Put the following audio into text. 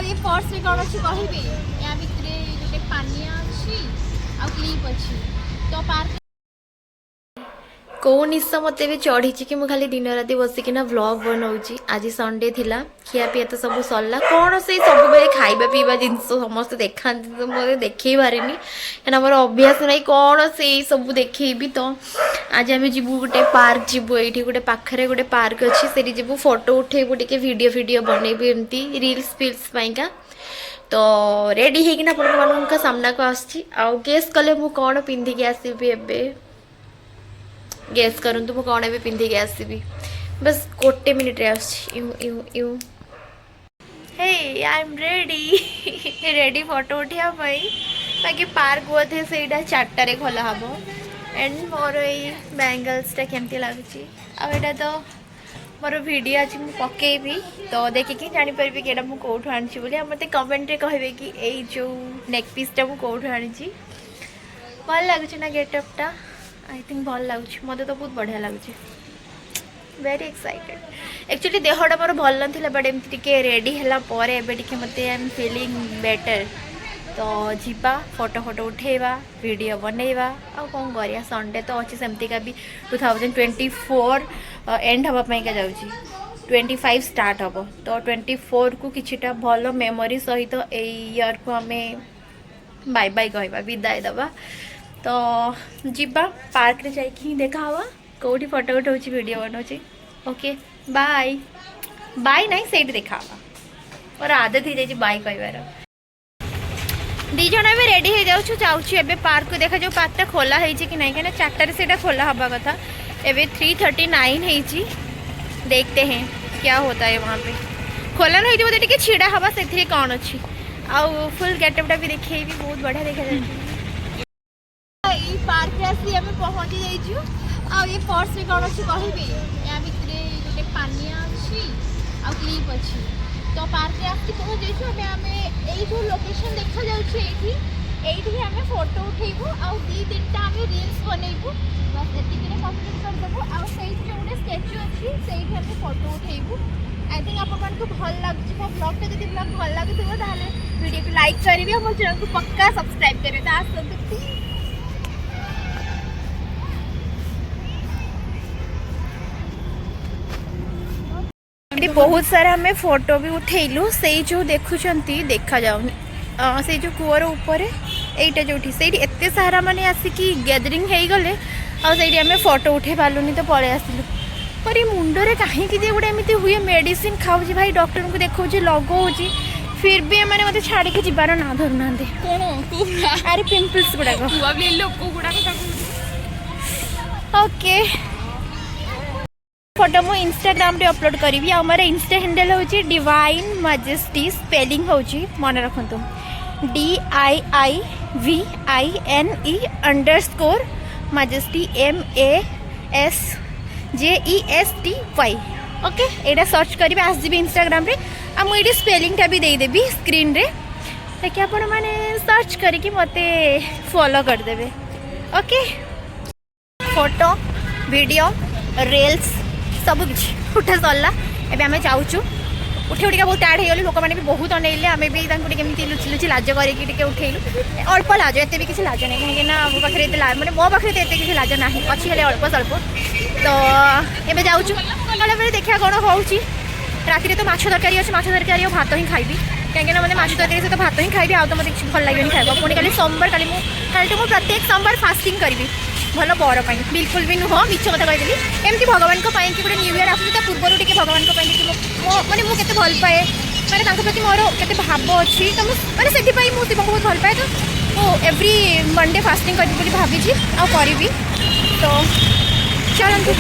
ये पर्स रे कौन अच्छी कहबे या भितरे गोटे पानिया अच्छी आ क्लिप अच्छी तो पार्क कौ निशा मत भी चढ़ी कि मुझे खाली दिन राति बसिकिना व्लॉग बनाऊँगी। आज संडे थिला खिया पिया तो सब सरला कौन से सब बेले खाइबा पीवा जिनस समस्ते देखा तो मतलब देखे पारे क्या मोर अभ्यास ना कौन से सब देखेबी। तो आज आम जीवु गोटे पार्क जीवु ये गोटे पाखे गोटे पार्क अच्छी से जीवु फोटो उठेबू टे वीडियो वीडियो बनइबू एमती रील्स फिल्स पाइका। तो रेडी होना आप सामना को आउ गेस कले मु कौन पिंधिकी आसबि एबे गेस करंतु मु कौन भी पिंधिकी आसबि बस गोटे मिनिट रे you you you hey I am ready ready photo उठा बाकी पार्क बोधे से 4टारे खोला हम एंड मोर ये बैंगल्सटा केमती लगुच आटा तो मोर वीडियो आज मुझे पकेबी तो देखिकी जानीपरि कि मुझे कौटू आनी मत कमेंट रे कहे कि यही जो नेक पीसटा मुझे कौटू आनी भल लगुच ना गेटअपटा आई थिंक भल लगुच मत तो बहुत बढ़िया लगुच वेरी एक्साइटेड एक्चुअली देहटा मोर भल ना बट एमती रेडी है मत आई एम फीलिंग बेटर तो जीवा फोटो फोटो उठेवा वीडियो बनइवा आ कौन करिया संडे तो अच्छी सेमती का भी 2024 एंड हाँपाई का जाऊँगी 25 स्टार्ट हम तो 24 को किछिटा भल मेमोरी सहित ईयर को आम बाय बाय कहवा विदाय दबा। तो जीवा पार्क रे जाइए देखा हवा कौटी फोटो उठाऊँ वीडियो बनाऊँ ओके बाय बाय ना से देखा और आदत हो जाए बाय कहबार दी जन भी रेडी हो जाऊँ पार्क को देखा जो पार्कटा खोला है कि नहीं क्या 4टारे से खोला हवा कथा एवं 3:39 देखते हैं क्या होता है वहाँ पे खोला नहीं बोलते टी छिड़ा हवा से कौन अच्छी आउ फुल गेटअपटा भी देखे भी बहुत बढ़िया देखा जाए पार्क आसी आम पहुँची जाइए ये पर्स रे कौन अच्छी कहबे या भितरे गोटे पानिया अच्छी आ क्लिप अच्छी तो पार्क आसी पहुँच जाइए आम जो लोकेशन देखा जाए आम फोटो उठेबू आउ 2-3टा आम रील्स बनइबू बस एति कम्प्लीट करदेबू आउ से गोटे स्टैच्यू अच्छी से आम फोटो उठेबू आई थिंक आपको भल लगे मो ब्लॉगटा जब ब्लॉग भल लगे वीडियो को लाइक करेंगे और मो चैनल को पक्का सब्सक्राइब करेंगे तो आसतु बहुत सारा हमें फोटो भी उठेलु से जो देखुंती देखा जाऊनी से जो कूअर ऊपर एटा जो से एत सारा माने आसिकी गैदरिंग हो गले आम फोटो उठे पार्लुनि तो पलि आसलु पर ये मुंडरे कहीं गोटे एमती हुए मेडिसिन खाऊँ भाई डॉक्टर को देखा लगाऊँ फिर भी मैंने मत छाड़ी जीवार ना धरु ना अरे पिंपल्स गुड़ाक ओके फोटो मु इंस्टाग्राम रे अपलोड करी आमर इंस्टा हैंडल हूँ डिवाइन मजेस्टी स्पेलिंग हूँ मन रखु DIIVINE मजेस्टी MASJESTY ओके एटा सर्च करेंगे आसजी इंस्टाग्राम रे आ मुझे स्पेलिंगटा भी देदेवी स्क्रीन रे ताकि आपण मैंने सर्च करके मत फॉलो करदे ओके फोटो वीडियो रील्स सब किसी उठा सरला एवं आम चाहूँ उठे उठिका बहुत टायर्ड हो लोक मैंने भी बहुत अनेले आम भी केमी लुचि लुचि लाज करके उठेलु अल्प लाज एत भी किसी लाज नहीं कहीं मो पाखे मैंने मो पाखे तो एत किसी लाज ना अच्छी हेल्प अल्प स्वल्प तो एवं जाऊँ देखा कौन हो राति तो माछ तरकारी अच्छे माछ तरकारी और भात ही खाइबी कहीं मतलब माछ तरकारी सहित भात ही खाइबी आउ तो मतलब किसी भल लगे खाइबा पुणी खाली सोमवार खाली मुझे प्रत्येक सोमवार फास्टिंग करी भल बर पाई बिल्कुल भी नुह मिछ कथा कहीदेली एमती भगवान को पाई गोटे न्यू इयर आसूँ पूर्व टे भगवान को माने मुझे भल पाए माने प्रति मोर के भाव अच्छी तो मैंने से शिव को बहुत भल पाए तो एवरी मंडे फास्टिंग करी भाभी आ करी तो चलते